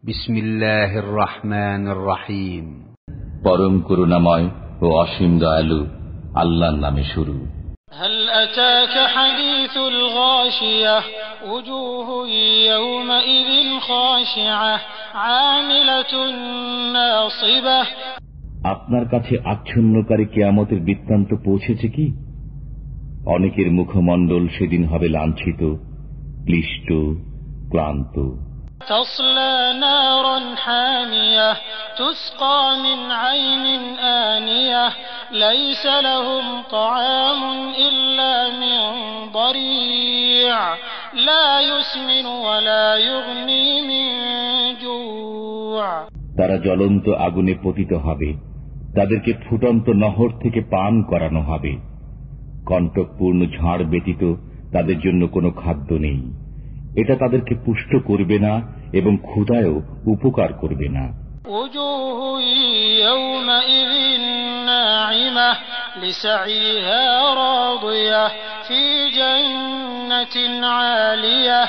বিসমিল্লাহির রহমানির রহিম। পরম করুণাময় ও অসীম দয়ালু আল্লাহর নামে শুরু। هل أتاك حديث الغاشية وجوه يومئذ خاشعة عاملة ناصبة। আপনার কাছে আচ্ছন্নকারী কিয়ামতের বৃত্তান্ত পৌঁছেছে কি? অনেকের মুখমণ্ডল সেদিন হবে লাঞ্ছিত, ক্লিষ্ট, ক্লান্ত। تصلى نارا حامية تسقى من عين آنية ليس لهم طعام إلا من ضريع لا يسمن ولا يغني من جوع। তারা জ্বলন্ত আগুনে পতিত হবে, তাদেরকে ফুটন্ত নহর থেকে পান করানো হবে। কণ্টকপূর্ণ ঝাড় ব্যতীত তাদের জন্য কোনো খাদ্য নেই। এটা তাদেরকে পুষ্ট করবে না এবং ক্ষুধায়ও উপকার করবে না। وجوه يومئذ ناعمة لسعيها راضية في جنة عالية।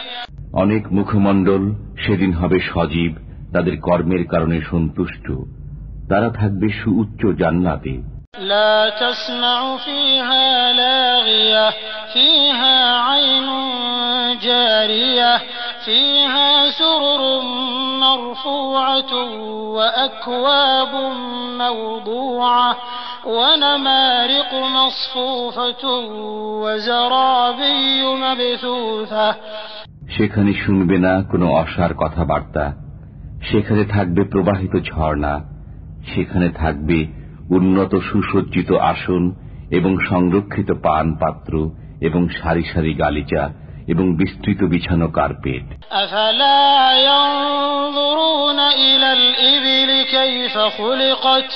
অনেক মুখমণ্ডল সেদিন হবে সজীব, তাদের কর্মের কারণে সন্তুষ্ট। তারা থাকবে সুউচ্চ জান্নাতে। لا تسمع فيها لاغية فيها عين جارية فيها سرر مرفوعة وأكواب موضوعة ونمارق مصفوفة وزرابي مبثوثة। সেখানে শুনবে না কোনো অসার কথাবার্তা। সেখানে থাকবে প্রবাহিত ঝর্ণা, সেখানে থাকবে উন্নত সুসজ্জিত আসন এবং সংরক্ষিত পান পাত্র এবং সারি সারি গালিচা এবং বিস্তৃত বিছানো কার্পেট। أفلا ينظرون إلى الإبل كيف خلقت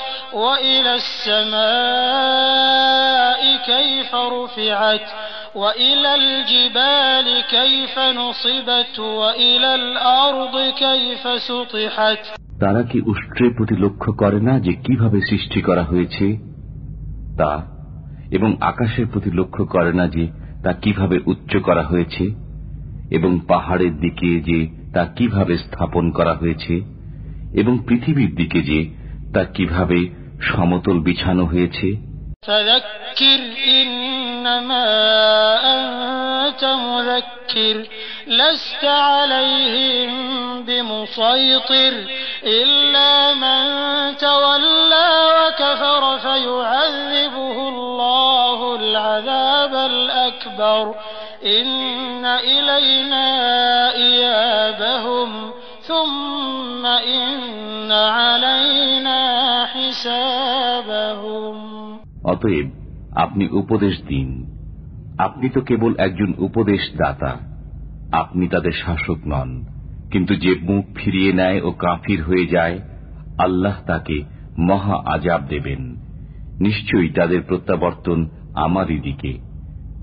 وإلى السماء كيف رفعت وإلى الجبال كيف نصبت وإلى الأرض كيف سطحت। তারা কি উষ্ট্রের প্রতি লক্ষ্য করে না যে কিভাবে সৃষ্টি করা হয়েছে তা, এবং আকাশের প্রতি লক্ষ্য করে না যে তা কিভাবে উচ্চ করা হয়েছে, এবং পাহাড়ের দিকে যে তা কিভাবে স্থাপন করা হয়েছে, এবং পৃথিবীর দিকে যে তা কিভাবে সমতল বিছানো হয়েছে। فذكر إنما أنت مذكر لست عليهم بمسيطر إلا من تولى وكفر فيعذبه الله العذاب الأكبر إن إلينا إيابهم ثم إن علينا حسابهم। অতএব আপনি উপদেশ দিন, আপনি তো কেবল একজন উপদেশদাতা, আপনি তাদের শাসক নন। কিন্তু যে মুখ ফিরিয়ে নেয় ও কাফির হয়ে যায়, আল্লাহ তাকে মহা আযাব দেবেন। নিশ্চয়ই তাদের প্রত্যাবর্তন আমারই দিকে,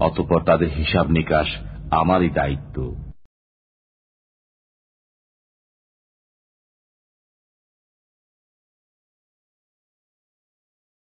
অতঃপর তাদের হিসাব নিকাশ আমারই দায়িত্ব।